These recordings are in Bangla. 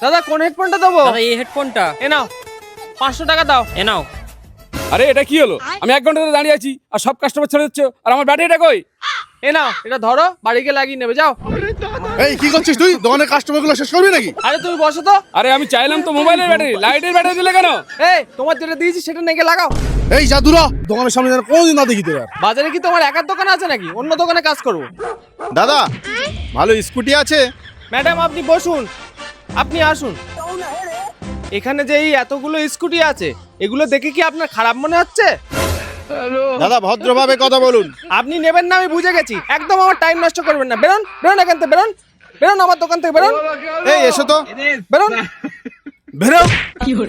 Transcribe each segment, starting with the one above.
দাদা কোন হেডফোনটা দেবো? দাদা এই হেডফোনটা। এ নাও 500 টাকা দাও। এ নাও। আরে এটা কি হলো? আমি 1 ঘন্টা ধরে দাঁড়িয়ে আছি আর সব কাস্টমার ছেড়ে দিচ্ছ, আর আমার ব্যাটারিটা কই? এ নাও এটা ধরো, বাড়িকে লাগিয়ে নেবে, যাও। এই কি করছিস তুই? দোকানের কাস্টমার গুলো শেষ করবি নাকি? আরে তুমি বসো তো। আরে আমি চাইলাম তো মোবাইলের ব্যাটারি, লাইটের ব্যাটারি দিলে কেন? এই তোমার যেটা দিয়েছি সেটা নেগে লাগাও। এই যা দূরা, দোকানের সামনে যেন কোনোদিন না দেখি তোর আর। বাজারে কি তোমার একার দোকান আছে নাকি? অন্য দোকানে কাজ করবো। দাদা ভালো স্কুটি আছে? ম্যাডাম আপনি বসুন, আপনি আসুন। এখানে যে এই এতগুলো স্কুটি আছে, এগুলো দেখে কি আপনার খারাপ মনে হচ্ছে? দাদা ভদ্রভাবে কথা বলুন। আপনি নেবেন না আমি বুঝে গেছি, একদম আমার টাইম নষ্ট করবেন না। বেরোন বেরোন এখান থেকে, বেরোন বেরোন আমার দোকান থেকে, বেরোন। এই এসো তো। বেরোন। বেরো।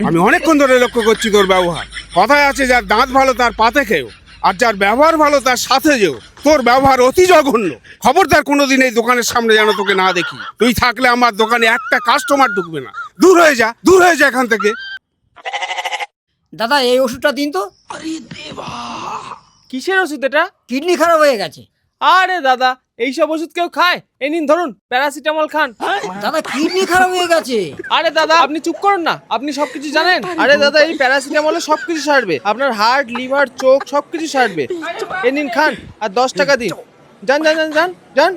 আমি অনেকক্ষণ ধরে লক্ষ্য করছি তোর ব্যবহার। কথায় আছে যার দাঁত ভালো তার পাতে খেও, আর যার ব্যবহার ভালো তার সাথে যেও। তোর ব্যবহার অতি জঘন্য। খবরদার কোনোদিন এই দোকানের সামনে যেন তোকে না দেখি। তুই থাকলে আমার দোকানে একটা কাস্টমার ঢুকবে না। দূর হয়ে যা, দূর হয়ে যা এখান থেকে। দাদা এই ওষুধটা দিন তো। কিসের ওষুধ এটা? কিডনি খারাপ হয়ে গেছে। আরে দাদা এইসব ওষুধ কেউ খায়? এই নিন ধরুন, প্যারাসিটামল খান। দাদা কিডনি খারাপ হয়ে গেছে। আরে দাদা আপনি চুপ করুন না, আপনি সবকিছু জানেন। আরে দাদা এই প্যারাসিটামলে সবকিছু সারবে, আপনার হার্ট, লিভার, চোখ সবকিছু সারবে। এই নিন খান, আর 10 টাকা দিন। যান যান যান যান যান।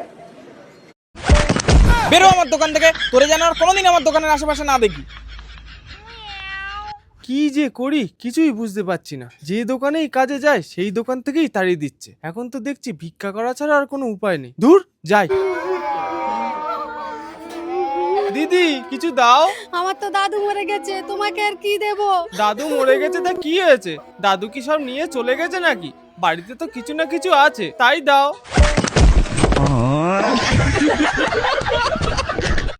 বেরো আমার দোকান থেকে, তোরে যেন আর কোনোদিন আমার দোকানের আশেপাশে না দেখি। কি যে করি কিছুই বুঝতে পারছি না। যে দোকানেই কাজে যায় সেই দোকান থেকেই তাড়িয়ে দিচ্ছে। এখন তো দেখছি ভিক্ষা করা ছাড়া আর কোনো উপায় নেই। দূর যাই। দিদি কিছু দাও। আমার তো দাদু মরে গেছে, তোমাকে আর কি দেব? দাদু মরে গেছে তা কি হয়েছে? দাদু কি সব নিয়ে চলে গেছে নাকি? বাড়িতে তো কিছু না কিছু আছে, তাই দাও।